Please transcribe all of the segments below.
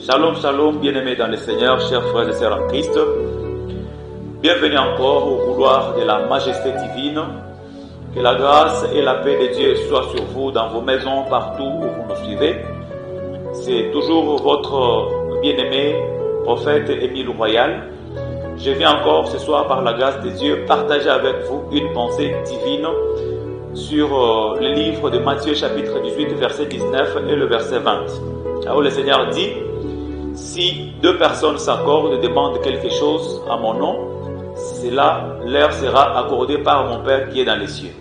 Shalom, shalom, bien-aimés dans le Seigneur, chers frères et sœurs en Christ. Bienvenue encore au couloir de la majesté divine. Que la grâce et la paix de Dieu soient sur vous, dans vos maisons, partout où vous nous suivez. C'est toujours votre bien-aimé prophète Émile Royal. Je viens encore ce soir, par la grâce de Dieu, partager avec vous une pensée divine sur le livre de Matthieu chapitre 18, verset 19 et le verset 20. Là où le Seigneur dit: si deux personnes s'accordent et demandent quelque chose à mon nom, cela leur sera accordé par mon Père qui est dans les cieux.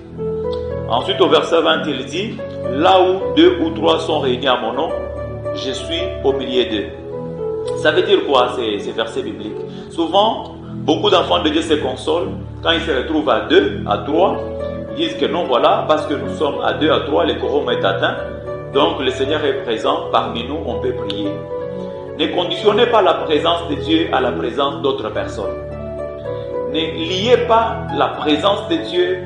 Ensuite, au verset 20, il dit: là où deux ou trois sont réunis à mon nom, je suis au milieu d'eux. Ça veut dire quoi ces versets bibliques? Souvent, beaucoup d'enfants de Dieu se consolent quand ils se retrouvent à deux, à trois. Ils disent que non, voilà, parce que nous sommes à deux, à trois, le quorum est atteint. Donc le Seigneur est présent, parmi nous, on peut prier. Ne conditionnez pas la présence de Dieu à la présence d'autres personnes. Ne liez pas la présence de Dieu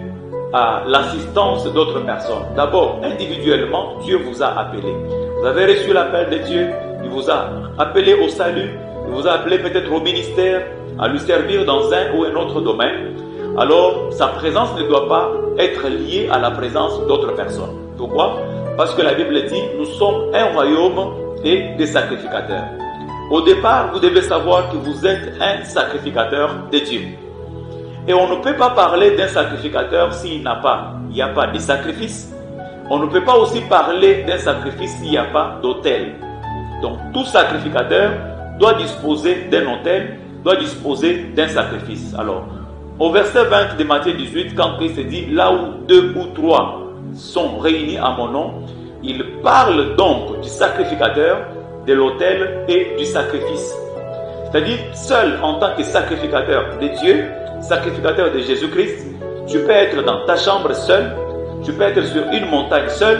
à l'assistance d'autres personnes. D'abord, individuellement, Dieu vous a appelé. Vous avez reçu l'appel de Dieu, il vous a appelé au salut, il vous a appelé peut-être au ministère, à lui servir dans un ou un autre domaine. Alors, sa présence ne doit pas être liée à la présence d'autres personnes. Pourquoi? Parce que la Bible dit, nous sommes un royaume et des sacrificateurs. Au départ, vous devez savoir que vous êtes un sacrificateur de Dieu. Et on ne peut pas parler d'un sacrificateur s'il n'y a pas de sacrifice. On ne peut pas aussi parler d'un sacrifice s'il n'y a pas d'autel. Donc, tout sacrificateur doit disposer d'un autel, doit disposer d'un sacrifice. Alors, au verset 20 de Matthieu 18, quand Christ dit, là où deux ou trois sont réunis à mon nom, il parle donc du sacrificateur, de l'autel et du sacrifice. C'est-à-dire, seul en tant que sacrificateur de Dieu, sacrificateur de Jésus-Christ, tu peux être dans ta chambre seul, tu peux être sur une montagne seul,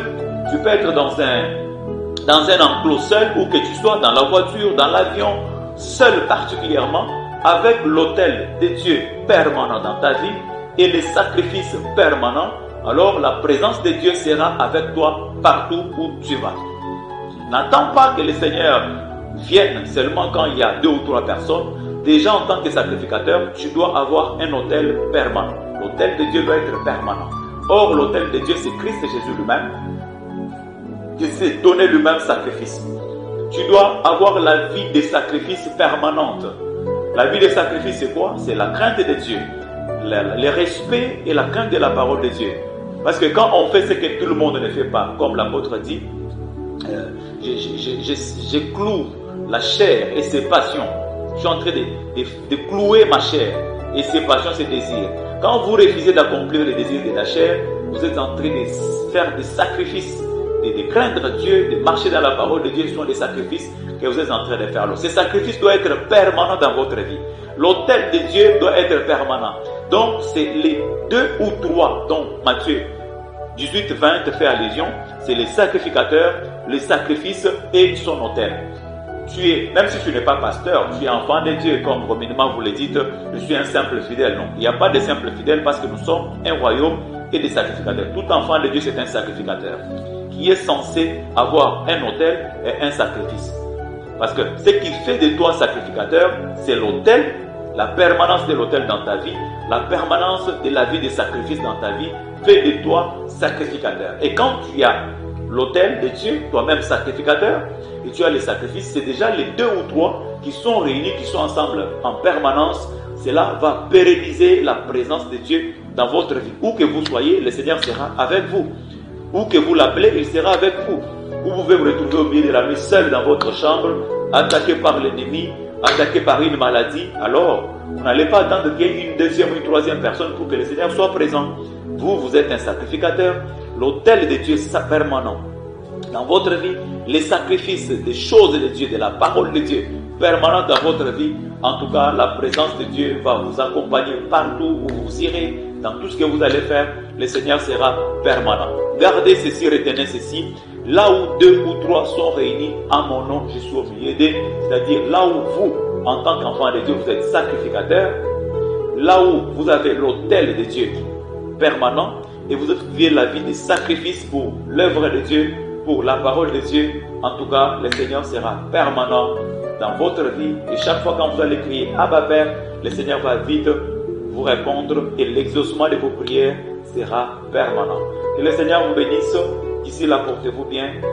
tu peux être dans un enclos seul, ou que tu sois dans la voiture, dans l'avion, seul particulièrement, avec l'autel de Dieu permanent dans ta vie et les sacrifices permanents. Alors la présence de Dieu sera avec toi partout où tu vas. N'attends pas que le Seigneur vienne seulement quand il y a deux ou trois personnes. Déjà en tant que sacrificateur, tu dois avoir un autel permanent. L'autel de Dieu doit être permanent. Or, l'autel de Dieu, c'est Christ Jésus lui-même, qui s'est donné lui-même sacrifice. Tu dois avoir la vie des sacrifices permanente. La vie des sacrifices, c'est quoi? C'est la crainte de Dieu, le respect et la crainte de la parole de Dieu. Parce que quand on fait ce que tout le monde ne fait pas, comme l'apôtre dit, je cloue la chair et ses passions. Je suis en train de clouer ma chair et ses passions, ses désirs. Quand vous refusez d'accomplir les désirs de la chair, vous êtes en train de faire des sacrifices, de craindre Dieu, de marcher dans la parole de Dieu. Ce sont des sacrifices que vous êtes en train de faire. Alors, ces sacrifices doivent être permanents dans votre vie. L'autel de Dieu doit être permanent. Donc, c'est les deux ou trois dont Matthieu 18-20 fait allusion. C'est les sacrificateurs, les sacrifices et son autel. Tu es, même si tu n'es pas pasteur, tu es enfant de Dieu, comme communément vous le dites, je suis un simple fidèle. Non, il n'y a pas de simple fidèle parce que nous sommes un royaume et des sacrificateurs. Tout enfant de Dieu, c'est un sacrificateur qui est censé avoir un autel et un sacrifice. Parce que ce qui fait de toi sacrificateur, c'est l'autel, la permanence de l'autel dans ta vie, la permanence de la vie des sacrifices dans ta vie, fait de toi sacrificateur. Et quand tu as l'autel de Dieu, toi-même sacrificateur, et tu as les sacrifices, c'est déjà les deux ou trois qui sont réunis, qui sont ensemble en permanence. Cela va pérenniser la présence de Dieu dans votre vie. Où que vous soyez, le Seigneur sera avec vous. Où que vous l'appelez, il sera avec vous. Vous pouvez vous retrouver au milieu de la nuit seul dans votre chambre, attaqué par l'ennemi, attaqué par une maladie. Alors, vous n'allez pas attendre qu'il y ait une deuxième ou une troisième personne pour que le Seigneur soit présent. Vous êtes un sacrificateur. L'autel de Dieu, c'est permanent. Dans votre vie, les sacrifices des choses de Dieu, de la parole de Dieu, permanent dans votre vie. En tout cas, la présence de Dieu va vous accompagner partout où vous irez, dans tout ce que vous allez faire. Le Seigneur sera permanent. Gardez ceci, retenez ceci. Là où deux ou trois sont réunis en mon nom, je suis au milieu d'eux. C'est-à-dire là où vous, en tant qu'enfant de Dieu, vous êtes sacrificateur. Là où vous avez l'autel de Dieu permanent et vous vivez la vie de sacrifice pour l'œuvre de Dieu, pour la parole de Dieu, En tout cas, le Seigneur sera permanent dans votre vie. Et chaque fois quand vous allez crier Abba Père, le Seigneur va vite vous répondre et l'exaucement de vos prières sera permanent. Que le Seigneur vous bénisse. D'ici là, portez-vous bien.